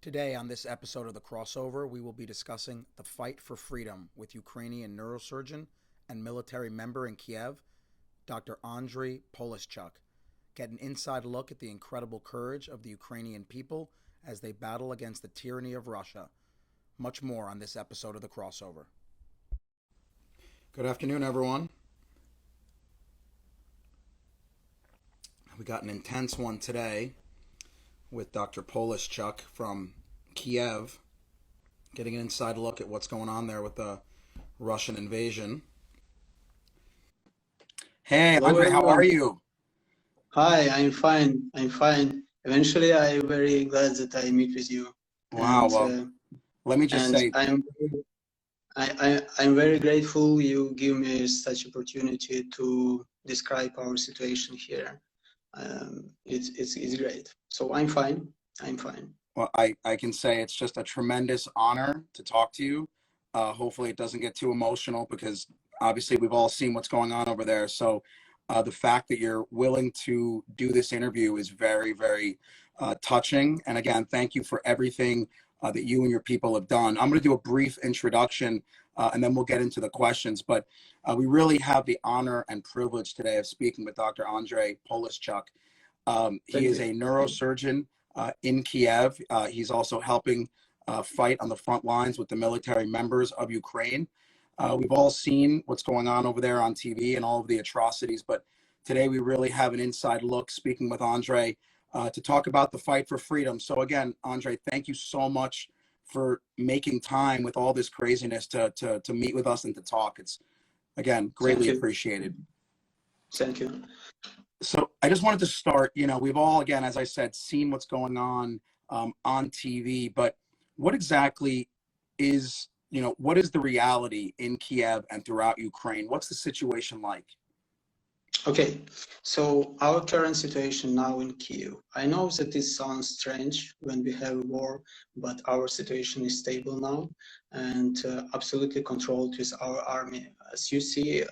Today, on this episode of The Crossover, we will be discussing the fight for freedom with Ukrainian neurosurgeon and military member in Kiev, Dr. Andriy Polishchuk. Get an inside look at the incredible courage of the Ukrainian people as they battle against the tyranny of Russia. Much more on this episode of The Crossover. Good afternoon, everyone. We got an intense one today with Dr. Polishchuk from Kiev, getting an inside look at what's going on there with the Russian invasion. Hey, Hello, Andriy, how are everyone. you? Hi, I'm fine. I'm fine. Eventually, I'm very glad that I meet with you, Wow, and well, let me just say, I'm very grateful you give me such opportunity to describe our situation here. It's great. So I'm fine. I'm fine. well, I can say it's just a tremendous honor to talk to you. Hopefully it doesn't get too emotional because obviously we've all seen what's going on over there. So the fact that you're willing to do this interview is very, very touching. And again, thank you for everything that you and your people have done. I'm going to do a brief introduction and then we'll get into the questions. But we really have the honor and privilege today of speaking with Dr. Andriy Polishchuk. He Thank is you. a neurosurgeon in Kiev. He's also helping fight on the front lines with the military members of Ukraine. We've all seen what's going on over there on TV and all of the atrocities, but today we really have an inside look speaking with Andriy to talk about the fight for freedom. So again, Andriy, thank you so much for making time with all this craziness to meet with us and to talk. It's, again, Thank greatly you. appreciated. Thank you. So I just wanted to start, we've all, again, as I said, seen what's going on TV, but what exactly is, what is the reality in Kiev and throughout Ukraine? What's the situation like? Okay, so our current situation now in Kiev. I know that it sounds strange when we have war, but our situation is stable now and absolutely controlled with our army. As you see,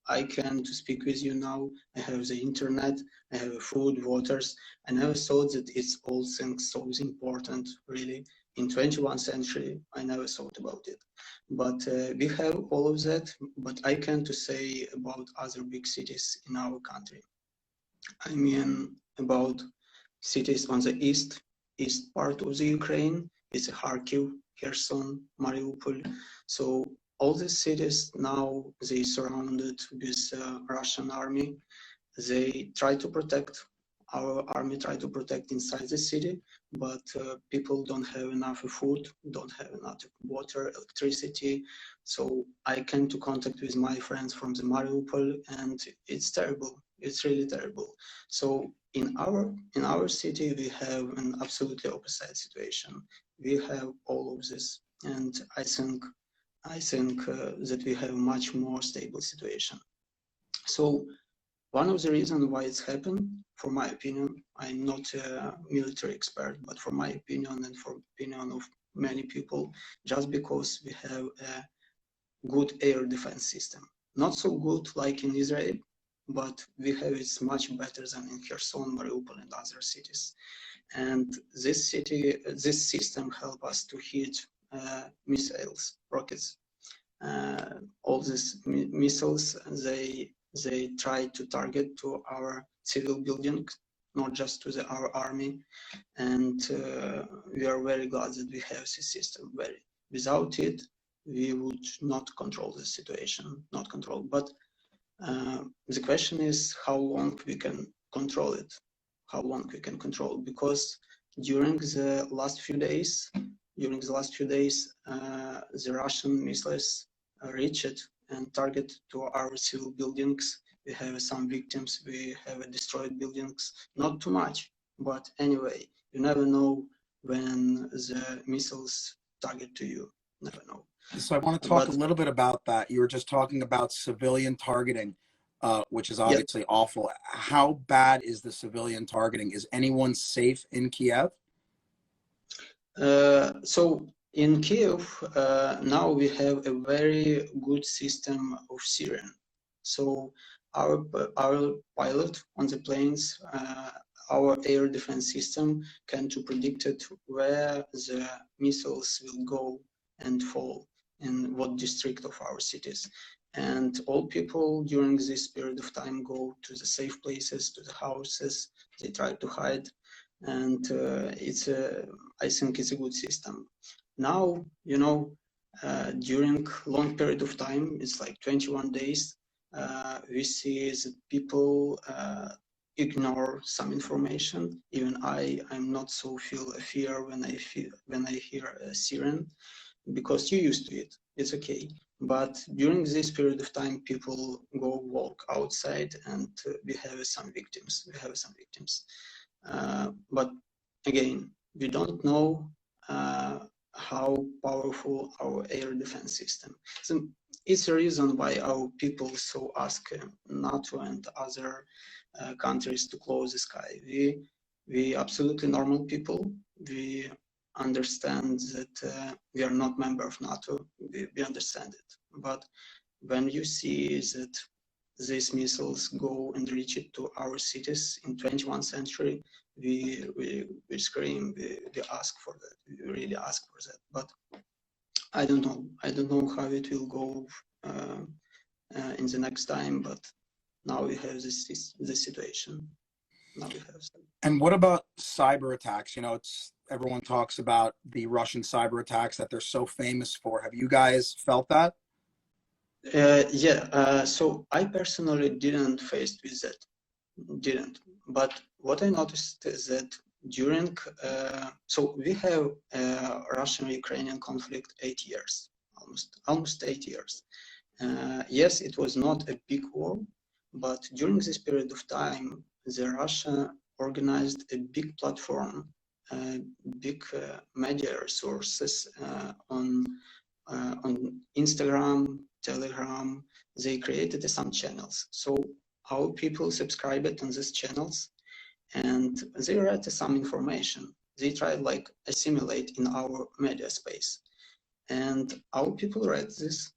I can to speak with you now. I have the internet, I have food, waters. I never thought that it's all things so important, really. In 21st century, I never thought about it. But we have all of that, but I can't to say about other big cities in our country. I mean about cities on the east part of the Ukraine. It's Kharkiv, Kherson, Mariupol. So all these cities now they surrounded with Russian army. They try to protect. Our army try to protect inside the city, but people don't have enough food, don't have enough water, electricity. So I came to contact with my friends from the Mariupol, and it's terrible. It's really terrible. So in our city, we have an absolutely opposite situation. We have all of this, and I think that we have a much more stable situation. So one of the reasons why it's happened, for my opinion, I'm not a military expert, but for my opinion and for opinion of many people, just because we have a good air defense system. Not so good like in Israel, but we have it's much better than in Kherson, Mariupol, and other cities. And this system help us to hit missiles, rockets. All these missiles, they try to target to our civil buildings, not just to our army. And we are very glad that we have this system. Without it, we would not control the situation, not control. But the question is how long we can control it, how long we can control, because during the last few days, the Russian missiles reached and target to our civil buildings. We have some victims, we have destroyed buildings, not too much, but anyway, you never know when the missiles target to you, never know. So I want to talk a little bit about that. You were just talking about civilian targeting, which is obviously awful. How bad is the civilian targeting? Is anyone safe in Kiev? So in Kiev, now we have a very good system of siren. So our pilot on the planes our air defense system can to predict it where the missiles will go and fall in what district of our cities. And all people during this period of time go to the safe places, to the houses, they try to hide. And I think it's a good system. Now, you know, during long period of time, it's like 21 days, we see that people ignore some information. Even I'm not so feel a fear when I hear a siren, because you're used to it. It's okay. But during this period of time, people go walk outside, and we have some victims. But again, we don't know how powerful our air defense system. So it's a reason why our people so ask NATO and other countries to close the sky. We absolutely normal people. We understand that we are not member of NATO. We understand it. But when you see that these missiles go and reach it to our cities in 21st century, we scream, we ask for that. We really ask for that. But I don't know how it will go in the next time. But now we have this situation. Now we have some. And what about cyber attacks? You know, everyone talks about the Russian cyber attacks that they're so famous for. Have you guys felt that? Yeah, so I personally didn't face with that, but what I noticed is that during, so we have Russian-Ukrainian conflict 8 years, almost 8 years. Yes, it was not a big war, but during this period of time, Russia organized a big platform, big media resources on Instagram, Telegram. They created some channels. So our people subscribed on these channels, and they read some information. They tried like assimilate in our media space, and our people read this.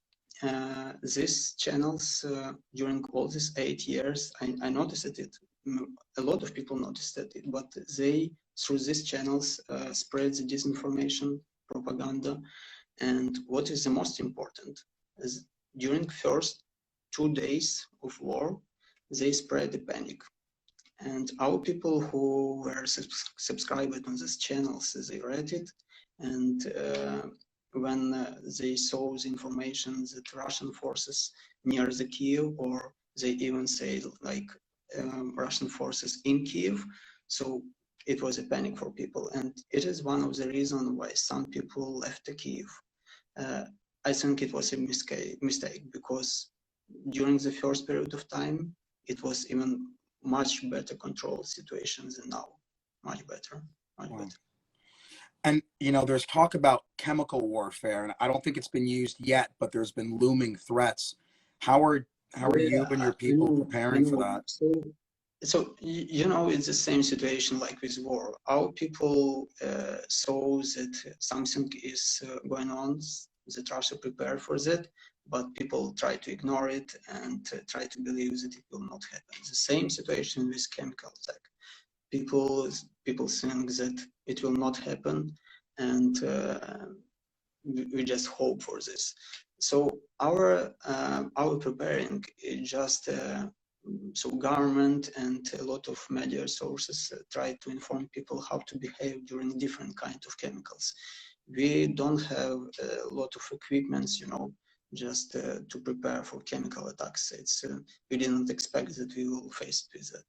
These channels during all these 8 years, I noticed it. A lot of people noticed it, but they through these channels spread the disinformation, propaganda. And what is the most important is during first 2 days of war, they spread the panic. And our people who were subscribed on these channels, they read it. And when they saw the information that Russian forces near the Kiev, or they even say like Russian forces in Kiev, so it was a panic for people, and it is one of the reasons why some people left the Kiev. I think it was a mistake, because during the first period of time, it was even much better controlled situation than now. Much better. Wow. And, you know, there's talk about chemical warfare, and I don't think it's been used yet, but there's been looming threats. How are you and your people preparing for that? So you know, it's the same situation like with war. Our people saw that something is going on, that Russia prepared for that, but people try to ignore it and try to believe that it will not happen. The same situation with chemical attack. People think that it will not happen, and we just hope for this. So our preparing is just so government and a lot of media sources try to inform people how to behave during different kinds of chemicals. We don't have a lot of equipments, you know, just to prepare for chemical attacks. It's we didn't expect that we will face with that.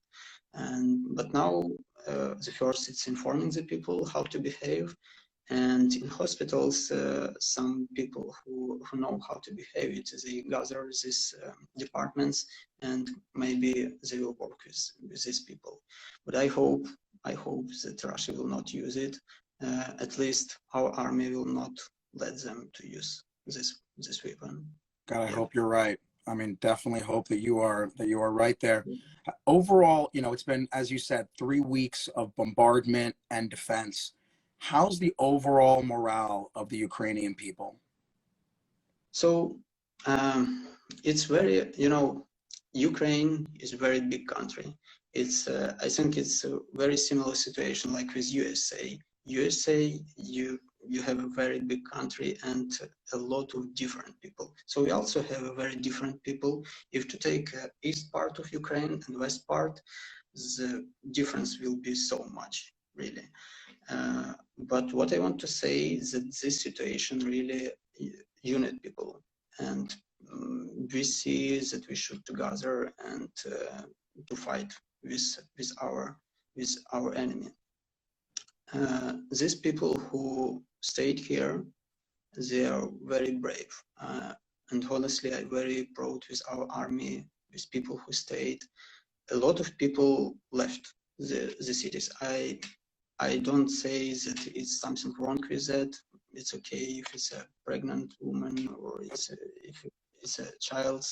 But now the first it's informing the people how to behave. And in hospitals, some people who know how to behave it, they gather these departments, and maybe they will work with these people. But I hope that Russia will not use it. At least our army will not let them to use this weapon. God, I hope you're right. I mean, definitely hope that you are right there. Overall, you know, it's been, as you said, 3 weeks of bombardment and defense. How's the overall morale of the Ukrainian people? So it's very, you know, Ukraine is a very big country. I think it's a very similar situation like with USA. USA, you have a very big country and a lot of different people. So we also have a very different people. If to take east part of Ukraine and west part, the difference will be so much, really. But what I want to say is that this situation really unite people, and we see that we should together and to fight with our enemy. These people who stayed here, they are very brave, and honestly, I'm very proud with our army, with people who stayed. A lot of people left the cities. I don't say that it's something wrong with that. It's okay if it's a pregnant woman or if it's a child.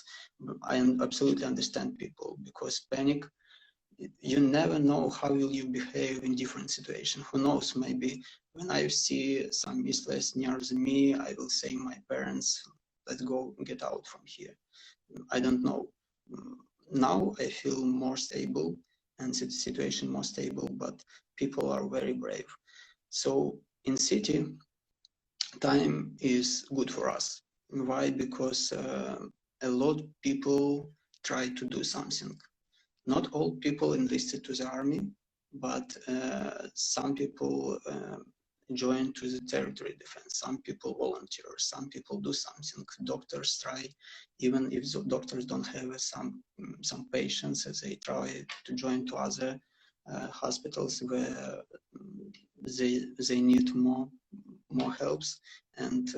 I absolutely understand people, because panic, you never know how will you behave in different situations. Who knows, maybe when I see some mistress near me, I will say my parents, let's go get out from here. I don't know. Now I feel more stable and the situation more stable, but people are very brave. So in city, time is good for us. Why? Because a lot of people try to do something. Not all people enlisted to the army, but some people join to the territory defense. Some people volunteer. Some people do something. Doctors try, even if the doctors don't have some patients, they try to join to other hospitals where they need more helps, and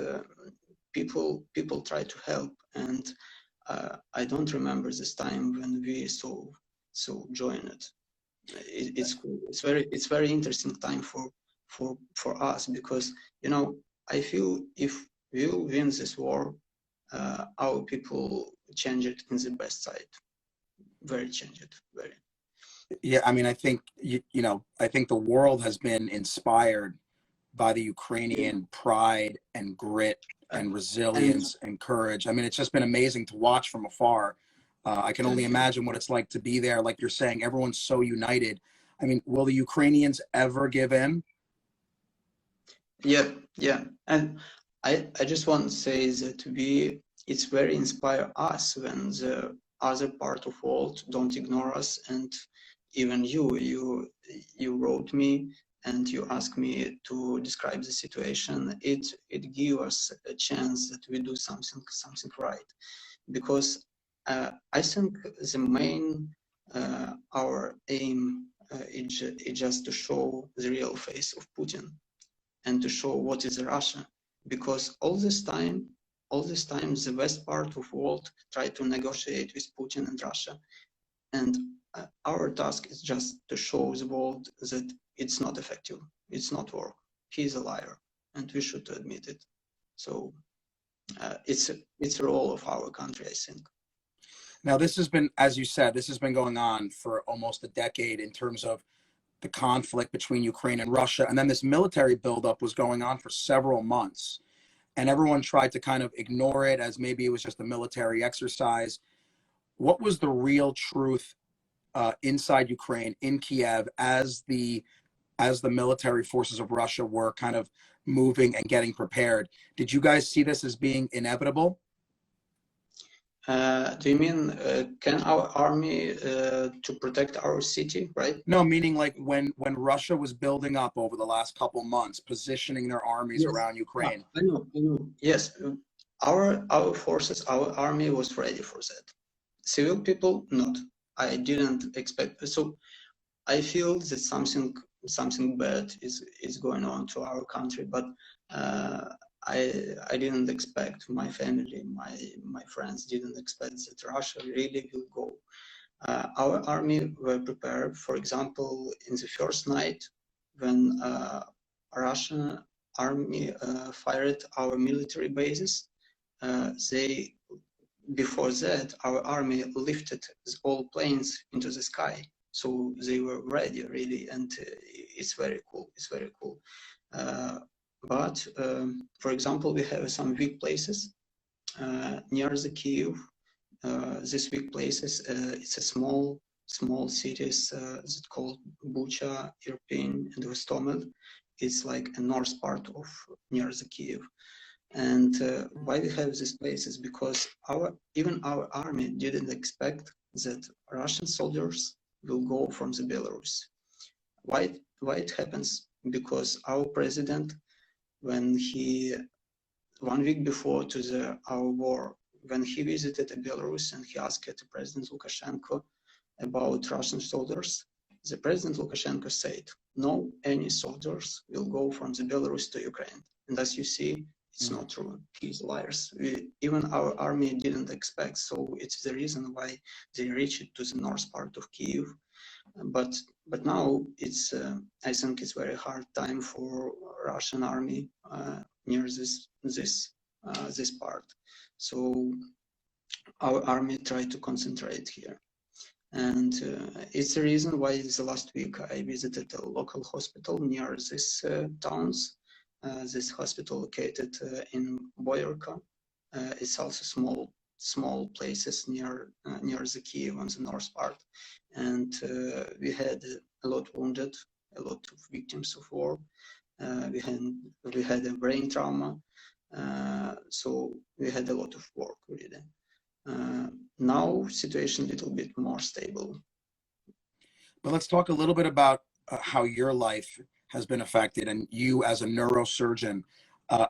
people try to help. And I don't remember this time when we so join it. It's cool. It's very interesting time for us, because I feel if we win this war, our people change it in the best side. Very change it. Very. Yeah, I mean, I think I think the world has been inspired by the Ukrainian pride and grit and resilience and courage. I mean, it's just been amazing to watch from afar. I can only imagine what it's like to be there. Like you're saying, everyone's so united. I mean, will the Ukrainians ever give in? Yeah. And I just want to say that it's very inspire us when the other part of world don't ignore us. And even you wrote me and you asked me to describe the situation. It gives us a chance that we do something right, because I think the main our aim is just to show the real face of Putin and to show what is Russia, because all this time the west part of the world tried to negotiate with Putin and Russia, and our task is just to show the world that it's not effective, it's not work, he's a liar, and we should admit it. So it's a role of our country, I think. Now, this has been, as you said, this has been going on for almost a decade in terms of the conflict between Ukraine and Russia. And then this military buildup was going on for several months. And everyone tried to kind of ignore it as maybe it was just a military exercise. What was the real truth inside Ukraine, in Kiev, as the military forces of Russia were kind of moving and getting prepared? Did you guys see this as being inevitable? Do you mean can our army to protect our city, right? No, meaning like when Russia was building up over the last couple months, positioning their armies around Ukraine. I know. Yes, our forces, our army was ready for that. Civil people, not. I didn't expect. So I feel that something bad is going on to our country, but I didn't expect, my family, my friends didn't expect that Russia really will go. Our army were prepared. For example, in the first night when Russian army fired our military bases, before that our army lifted all planes into the sky. So they were ready, really, and it's very cool. It's very cool. But for example, we have some weak places near the Kiev. These weak places, it's a small small cities that called Bucha, Irpin, and Hostomel. It's like a north part of near the Kiev. And why we have these places? Because even our army didn't expect that Russian soldiers will go from the Belarus. Why it happens? Because our president, when he 1 week before to our war, when he visited Belarus and he asked President Lukashenko about Russian soldiers, the President Lukashenko said, no, any soldiers will go from the Belarus to Ukraine. And as you see, it's not true. He's liars. Even our army didn't expect. So it's the reason why they reached to the north part of Kiev. But now it's I think it's very hard time for Russian army near this part. So our army tried to concentrate here. And it's the reason why the last week I visited a local hospital near these towns. This hospital located in Boyarka. It's also small places near the Kiev on the north part. And we had a lot wounded, a lot of victims of war. We had a brain trauma. So we had a lot of work really. Now situation a little bit more stable. But let's talk a little bit about how your life has been affected, and you as a neurosurgeon.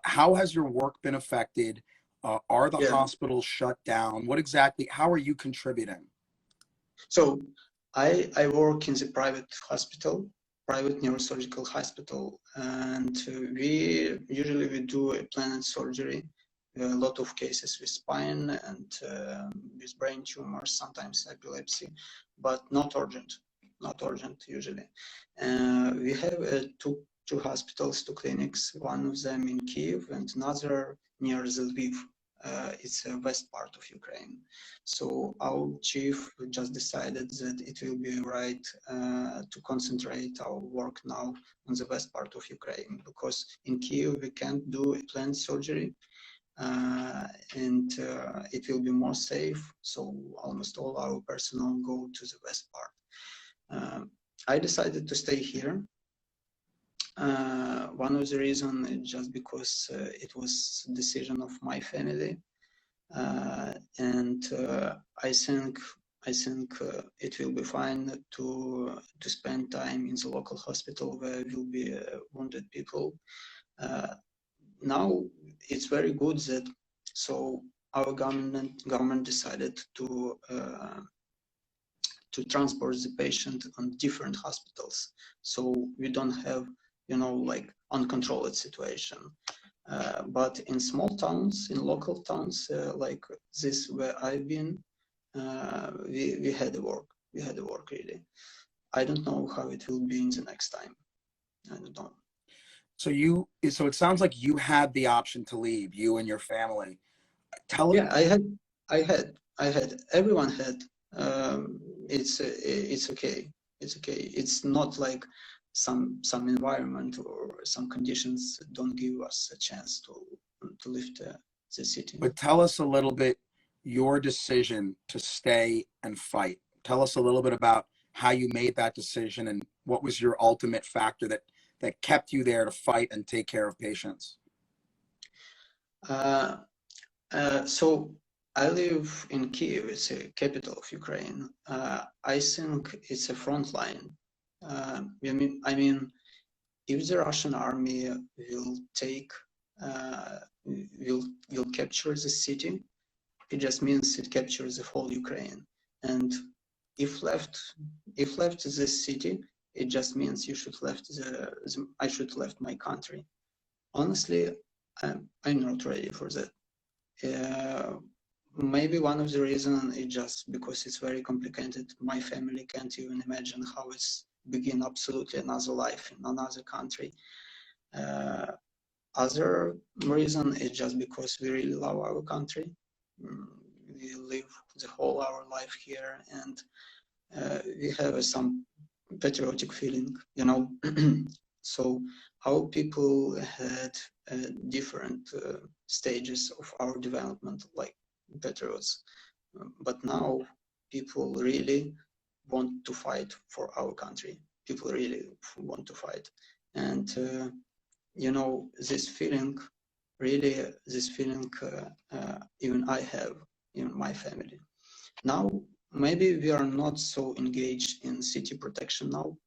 How has your work been affected? Are the hospitals shut down? What exactly? How are you contributing? So I work in the private hospital, private neurosurgical hospital, and we usually do a planned surgery. A lot of cases with spine and with brain tumors, sometimes epilepsy, but not urgent usually. We have two hospitals, two clinics, one of them in Kiev and another near Lviv. It's the west part of Ukraine. So our chief just decided that it will be right to concentrate our work now on the west part of Ukraine, because in Kiev we can't do a planned surgery. And it will be more safe, so almost all our personnel go to the west part. I decided to stay here. One of the reasons is just because it was a decision of my family, and I think it will be fine to spend time in the local hospital where will be wounded people. Now it's very good that our government decided to transport the patient on different hospitals, so we don't have like uncontrolled situation. But in small towns, in local towns like this where I've been, we had the work really. I don't know how it will be in the next time. I don't know. So it sounds like you had the option to leave, you and your family. Yeah, I had. Everyone had. It's okay. It's okay. It's not like some environment or some conditions don't give us a chance to lift the city. But tell us a little bit your decision to stay and fight. Tell us a little bit about how you made that decision and what was your ultimate factor that kept you there to fight and take care of patients. So I live in Kiev. It's a capital of Ukraine. I think it's a front line. I mean, if the Russian army will capture the city, it just means it captures the whole Ukraine. And if left this city, it just means I should left my country. Honestly, I'm not ready for that. Maybe one of the reasons is just because it's very complicated. My family can't even imagine how it's begin absolutely another life in another country. Other reason is just because we really love our country. We live the whole our life here, and we have some patriotic feeling, So our people had different stages of our development, like patriots. But now people really want to fight for our country. People really want to fight. And, you know, this feeling, really, this feeling even I have in my family. Now, maybe we are not so engaged in city protection now.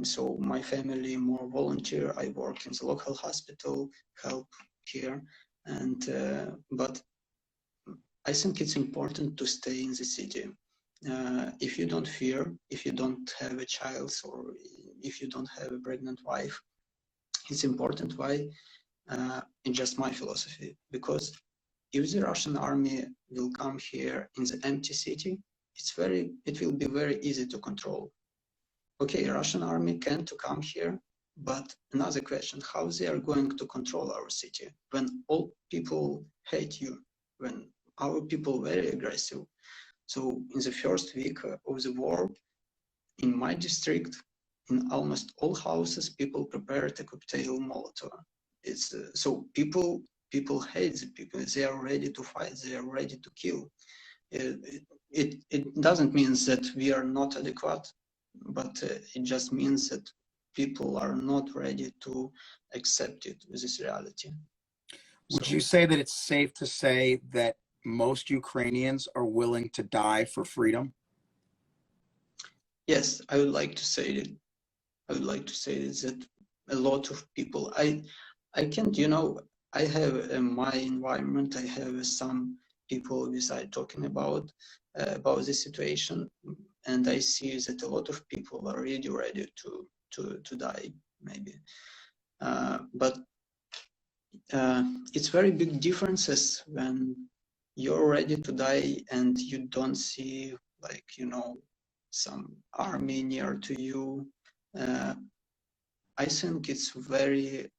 So my family more volunteer. I work in the local hospital, help here, and but I think it's important to stay in the city. If you don't fear, if you don't have a child, or if you don't have a pregnant wife, it's important. Why? It's just my philosophy. Because if the Russian army will come here in the empty city, it will be very easy to control. Okay, Russian army can to come here, but another question, how they are going to control our city when all people hate you, when our people very aggressive. So in the first week of the war, in my district, in almost all houses, people prepared a cocktail Molotov. It's so people hate the people. They are ready to fight. They are ready to kill. It doesn't mean that we are not adequate, but it just means that people are not ready to accept it with this reality. Would you say that it's safe to say that most Ukrainians are willing to die for freedom? Yes, I would like to say that. I would like to say that a lot of people. I can't, you know, I have in my environment. I have some people beside talking about the situation, and I see that a lot of people are really ready to die, maybe. But it's very big differences when you're ready to die and you don't see, like, you know, some army near to you. I think it's very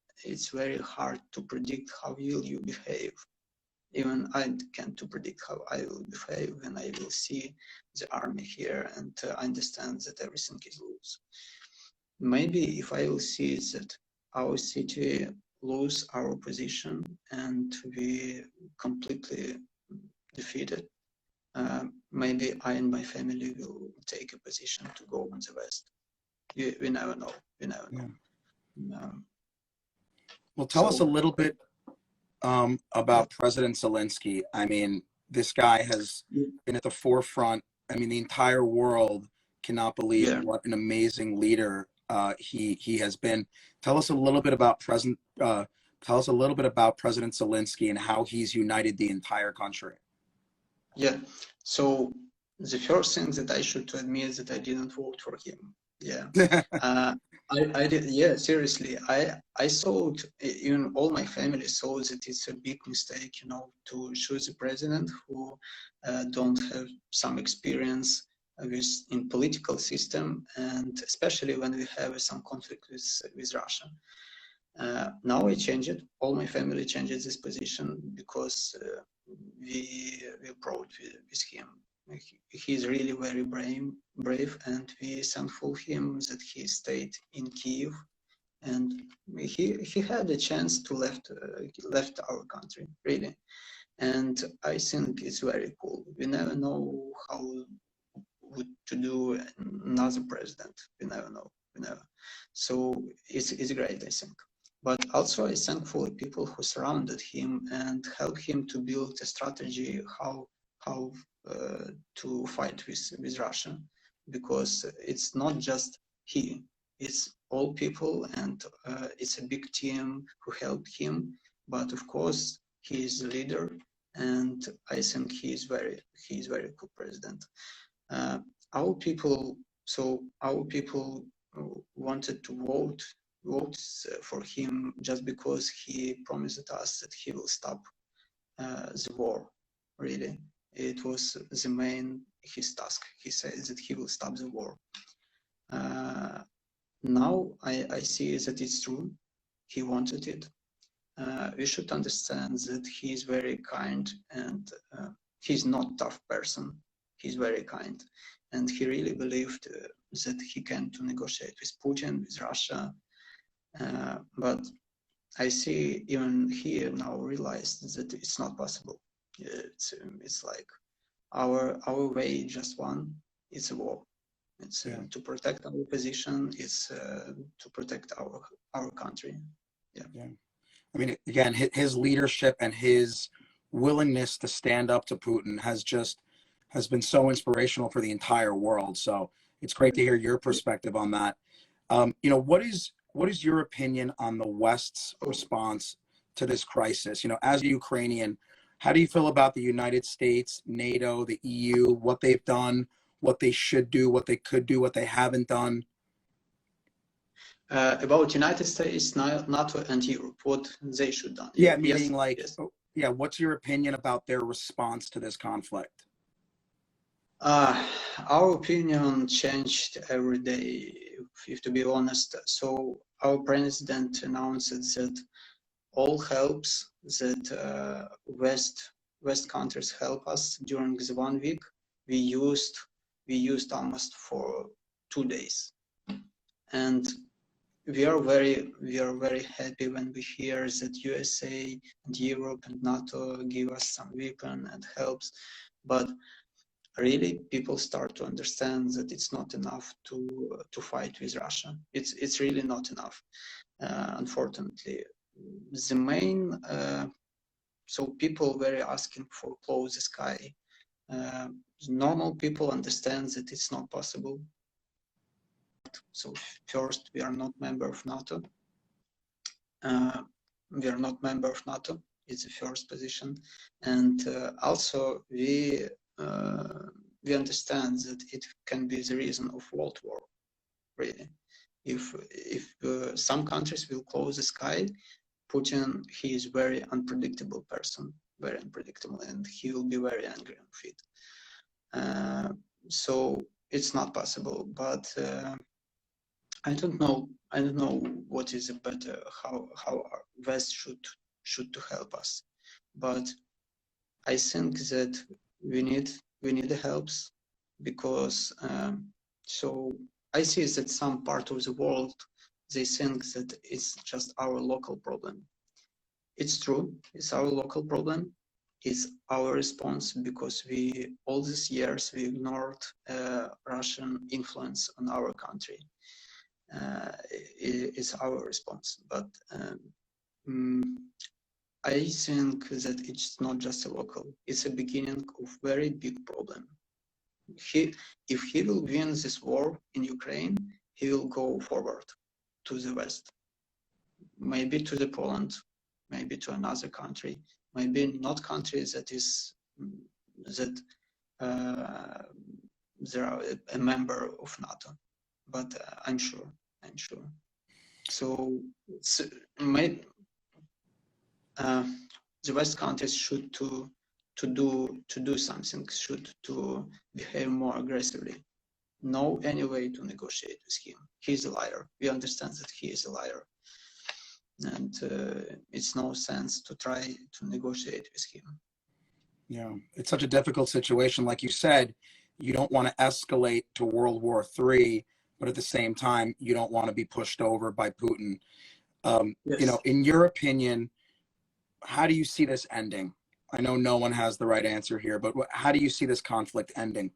hard to predict how will you behave. Even I can't to predict how I will behave when I will see the army here and understand that everything is loose. Maybe if I will see that our city lose our position and we completely defeated, maybe I and my family will take a position to go on the west. We never know. We never know. Yeah. Well, tell us a little bit about President Zelensky. I mean, this guy has been at the forefront. I mean, the entire world cannot believe what an amazing leader he has been. Tell us a little bit about President Zelensky and how he's united the entire country. Yeah. So the first thing that I should admit is that I didn't vote for him. Yeah. I did. Yeah, seriously. I thought, even all my family saw that it's a big mistake, you know, to choose a president who don't have some experience in political system, and especially when we have some conflict with Russia. Now I changed it. All my family changed this position because we proud with him. He's really very brave, and we thankful him that he stayed in Kiev, and he had a chance to left our country, really. And I think it's very cool. We never know how to do another president. We never know. We never. So it's great, I think. But also I thankful people who surrounded him and helped him to build a strategy how to fight with Russia, because it's not just he, it's all people, and it's a big team who helped him. But of course he is the leader, and I think he is very cool president. Our people wanted to vote for him just because he promised us that he will stop the war. Really, it was the main his task. He said that he will stop the war. Now I see that it's true. He wanted it. We should understand that he is very kind, and he's not tough person. He's very kind, and he really believed that he can to negotiate with Putin, with Russia. But I see even he now realized that it's not possible. It's like our way just one. it's a war. It's Yeah. to protect our position. It's to protect our country. Yeah. Yeah. I mean, again, his leadership and his willingness to stand up to Putin has been so inspirational for the entire world. So it's great to hear your perspective on that. What is your opinion on the West's response to this crisis? As a Ukrainian, how do you feel about the United States, NATO, the EU, what they've done, what they should do, what they could do, what they haven't done? About United States, NATO, and Europe, what they should done. Yeah, Yes, meaning like, yes. what's your opinion about their response to this conflict? Our opinion changed every day, if to be honest. So our president announced that all helps that West countries help us during the 1 week. We used almost for 2 days, and we are very happy when we hear that USA and Europe and NATO give us some weapon and helps, but really people start to understand that it's not enough to fight with Russia. It's really not enough, unfortunately. The main so people were asking for close the sky. Normal people understand that it's not possible. So first, we are not member of NATO. We are not member of NATO. It's the first position, and also we understand that it can be the reason of world war. Really, if some countries will close the sky, Putin, he is very unpredictable person, very unpredictable, and he will be very angry with it. So it's not possible, but I don't know what is better, how our West should to help us, but I think that we need the helps, because so I see that some part of the world, they think that it's just our local problem. It's true, it's our local problem. It's our response because we all these years we ignored Russian influence on our country. It's our response, but I think that it's not just a local, it's a beginning of very big problem. If he will win this war in Ukraine, he will go forward to the West, maybe to the Poland, maybe to another country, maybe not countries that is that they are a member of NATO, but I'm sure. So the West countries should to do something, should to behave more aggressively. No any way to negotiate with him. He's a liar. We understand that he is a liar, and it's no sense to try to negotiate with him. Yeah, it's such a difficult situation. Like you said, you don't want to escalate to World War III, but at the same time, you don't want to be pushed over by Putin. Yes. In your opinion, how do you see this ending? I know no one has the right answer here, but how do you see this conflict ending?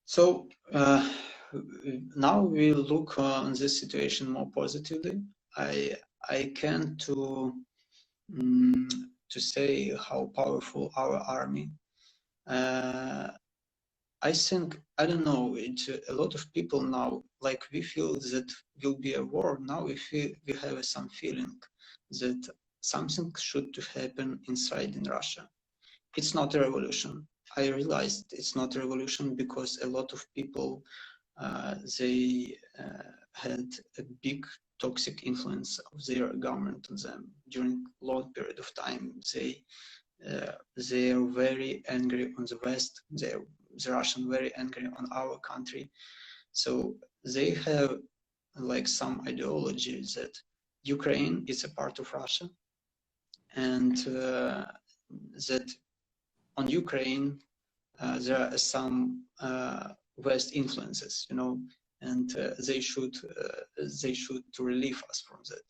So now we look on this situation more positively. I can to say how powerful our army. I think, I don't know, a lot of people now, like we feel that will be a war. Now we have some feeling that something should to happen inside in Russia. It's not a revolution. I realized it's not a revolution because a lot of people, they had a big toxic influence of their government on them during long period of time. They are very angry on the West. The Russian very angry on our country. So they have like some ideology that Ukraine is a part of Russia, and that on Ukraine there are some West influences, and they should to relieve us from that.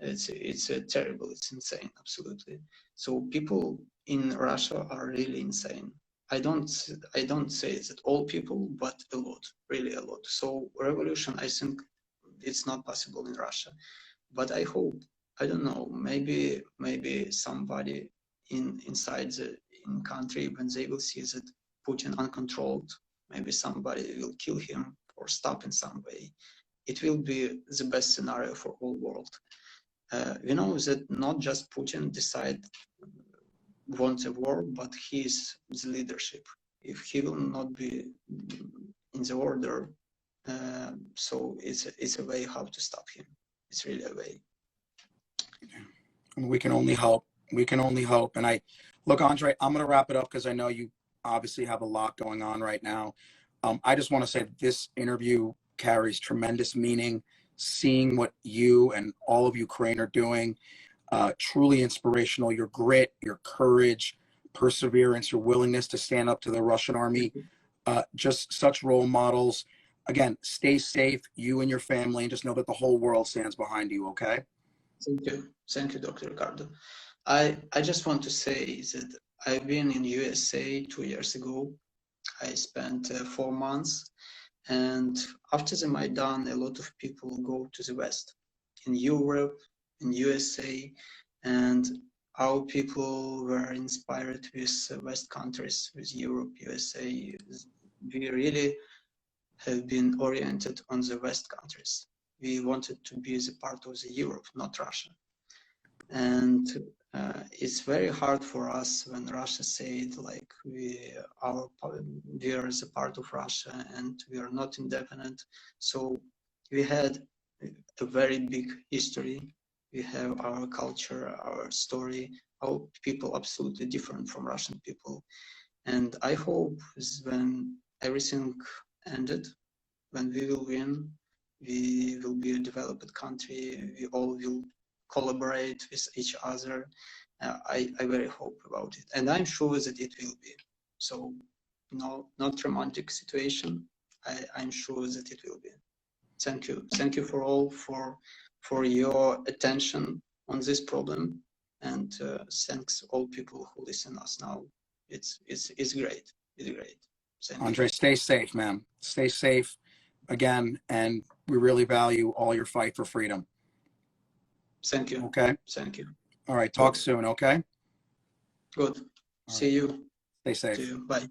It's terrible, it's insane, absolutely. So people in Russia are really insane. I don't say that all people, but a lot, really a lot. So revolution, I think it's not possible in Russia, but I hope, I don't know, maybe somebody inside the in country, when they will see that Putin uncontrolled, maybe somebody will kill him or stop in some way. It will be the best scenario for all world. We know that not just Putin decide wants a war, but he's the leadership. If he will not be in the order, so it's a way how to stop him. It's really a way. And we can only hope. We can only hope. And look, Andriy, I'm going to wrap it up because I know you obviously have a lot going on right now. I just want to say that this interview carries tremendous meaning. Seeing what you and all of Ukraine are doing, truly inspirational. Your grit, your courage, perseverance, your willingness to stand up to the Russian army, just such role models. Again, stay safe, you and your family, and just know that the whole world stands behind you, okay? Thank you, Dr. Ricardo. I just want to say that I've been in USA 2 years ago. I spent 4 months, and after the Maidan, a lot of people go to the West, in Europe, in USA, and our people were inspired with West countries, with Europe, USA. We really have been oriented on the West countries. We wanted to be the part of the Europe, not Russia. And it's very hard for us when Russia said like we are the part of Russia and we are not independent. So we had a very big history. We have our culture, our story, our people absolutely different from Russian people. And I hope when everything ended, when we will win, we will be a developed country, we all will collaborate with each other. I very hope about it, and I'm sure that it will be. So, no, not romantic situation. I'm sure that it will be. Thank you for all for your attention on this problem, and thanks all people who listen us now. It's great. It's great. Andriy, stay safe, man. Stay safe again, and we really value all your fight for freedom. Thank you. Okay. Thank you. All right. Talk soon. Okay. Good. See you. Stay safe. See you. Bye.